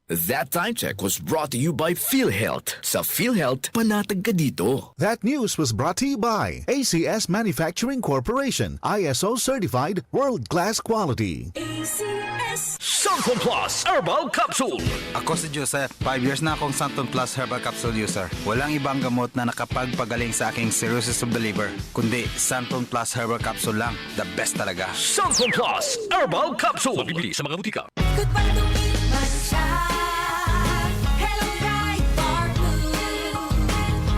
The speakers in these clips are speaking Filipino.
That time check was brought to you by PhilHealth. Sa PhilHealth, panatag ka dito. That news was brought to you by ACS Manufacturing Corporation, ISO certified, world-class quality. ACS. Santon Plus Herbal Capsule. Ako si Joseph. 5 years na akong Santon Plus Herbal Capsule user. Walang ibang gamot na nakapagpagaling sa aking cirrhosis of the liver, kundi Santon Plus Herbal Capsule lang. The best talaga. Santon Plus Herbal Capsule. Mabibili sa mga butika. Goodbye to me, Masya. Hello, bright bar blue.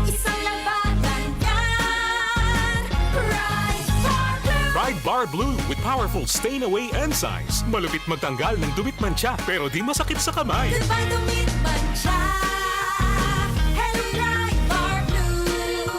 Isang labatan yan. Bright bar blue. Pride Bar Blue with powerful stain-away enzymes. Malupit magtanggal ng dumit mancha pero di masakit sa kamay. Goodbye to me, Masya. Hello, bright bar blue.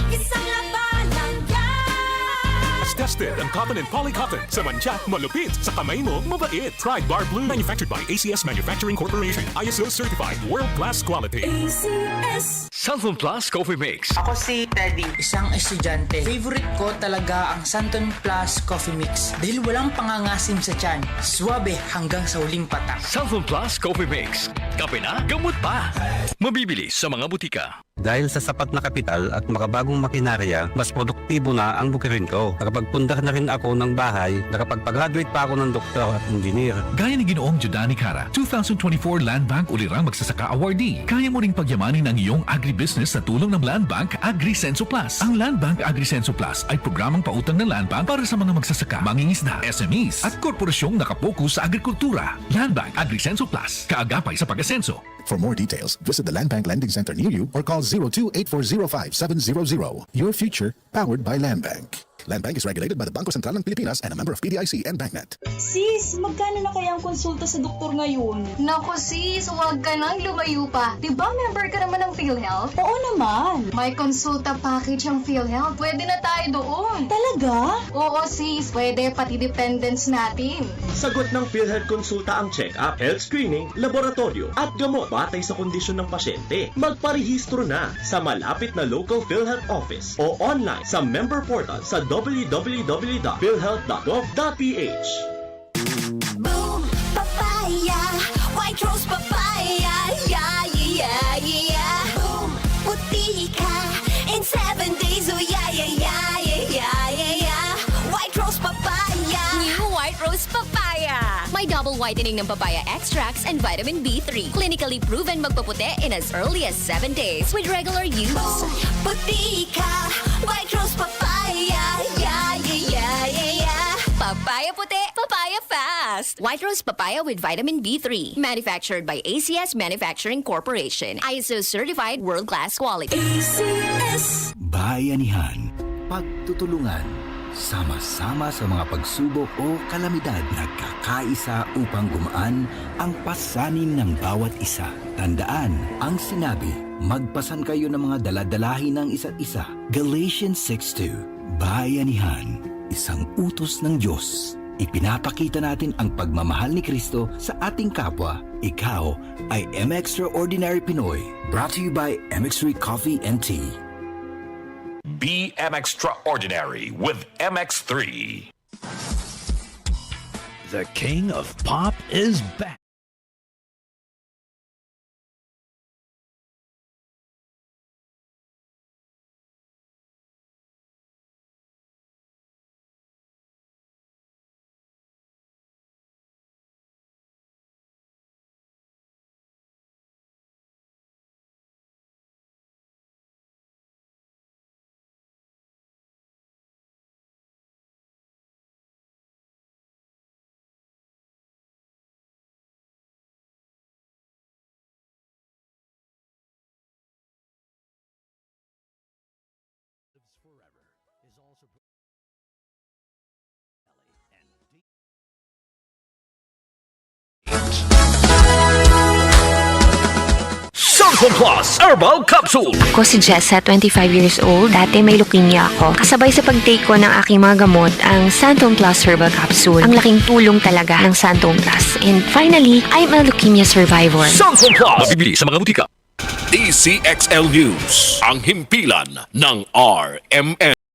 Isang labatan yan. As tested ang cotton and polycotton. Sa mancha, malupit. Sa kamay mo, mabait. Pride Bar Blue. Manufactured by ACS Manufacturing Corporation. ISO certified. World-class quality. ACS. Santon Plus Coffee Mix. Ako si Teddy, isang estudyante. Favorite ko talaga ang Santon Plus Coffee Mix dahil walang pangangasim sa tiyan. Suwabe hanggang sa huling patak. Santon Plus Coffee Mix. Kape na, gamot pa. Mabibili sa mga butika. Dahil sa sapat na kapital at makabagong makinarya, mas produktibo na ang bukirin ko. Nakapagpundar na rin ako ng bahay, nakapagpag-graduate pa ako ng doktor at engineer. Gaya ni Ginoong Jodani Cara, 2024 Land Bank Ulirang Magsasaka Awardee. Kaya mo ring pagyamanin ang iyong agribusiness sa tulong ng Land Bank AgriSenso Plus. Ang Land Bank AgriSenso Plus ay programang pautang ng Land Bank para sa mga magsasaka, mangingisda, SMEs at korporasyong nakapokus sa agrikultura. Land Bank AgriSenso Plus, kaagapay sa pag-asenso. For more details, visit the Land Bank Lending Center near you or call 02-8405-700. Your future, powered by Land Bank. Land Bank is regulated by the Bangko Sentral ng Pilipinas and a member of PDIC and BancNet. Sis, magkano na kaya ang konsulta sa doktor ngayon? Naku sis, huwag ka nang lumayo pa. Diba member ka naman ng PhilHealth? Oo naman. May konsulta package ang PhilHealth. Pwede na tayo doon. Talaga? Oo sis, pwede pati dependents natin. Sagot ng PhilHealth konsulta ang check-up, health screening, laboratorio at gamot batay sa kondisyon ng pasyente. Magparehistro na sa malapit na local PhilHealth office o online sa member portal sa www.philhealth.gov.ph. Boom, papaya. White rose papaya. Yeah, yeah, yeah. Boom, puti ka. In 7 days, oh yeah, yeah, yeah, yeah, yeah, yeah. White rose papaya. New White Rose Papaya. May double whitening ng papaya extracts and vitamin B3. Clinically proven magpaputi in as early as 7 days with regular use. Boom, puti ka. White rose papaya. Yeah, yeah, yeah, yeah, yeah. Papaya puti, papaya fast. White Rose Papaya with vitamin B3. Manufactured by ACS Manufacturing Corporation. ISO certified world-class quality. ACS. Bayanihan, pagtutulungan, sama-sama sa mga pagsubok o kalamidad, nagkakaisa upang gumaan ang pasanin ng bawat isa. Tandaan ang sinabi, magpasan kayo ng mga daladalahin ng isa't isa. Galatians 6:2. Bayanihan, isang utos ng Diyos. Ipinapakita natin ang pagmamahal ni Kristo sa ating kapwa. Ikaw ay M-Extraordinary Pinoy. Brought to you by MX3 Coffee and Tea. Be M-Extraordinary with MX3. The king of pop is back. Santon Plus Herbal Capsule. Ako si Jessa, 25 years old. Dati may leukemia ako. Kasabay sa pag-take ko ng aking mga gamot, ang Santon Plus Herbal Capsule. Ang laking tulong talaga ng Santon Plus. And finally, I'm a leukemia survivor. Santon Plus. Mabibili sa mga butika. DCXL News. Ang himpilan ng RMN.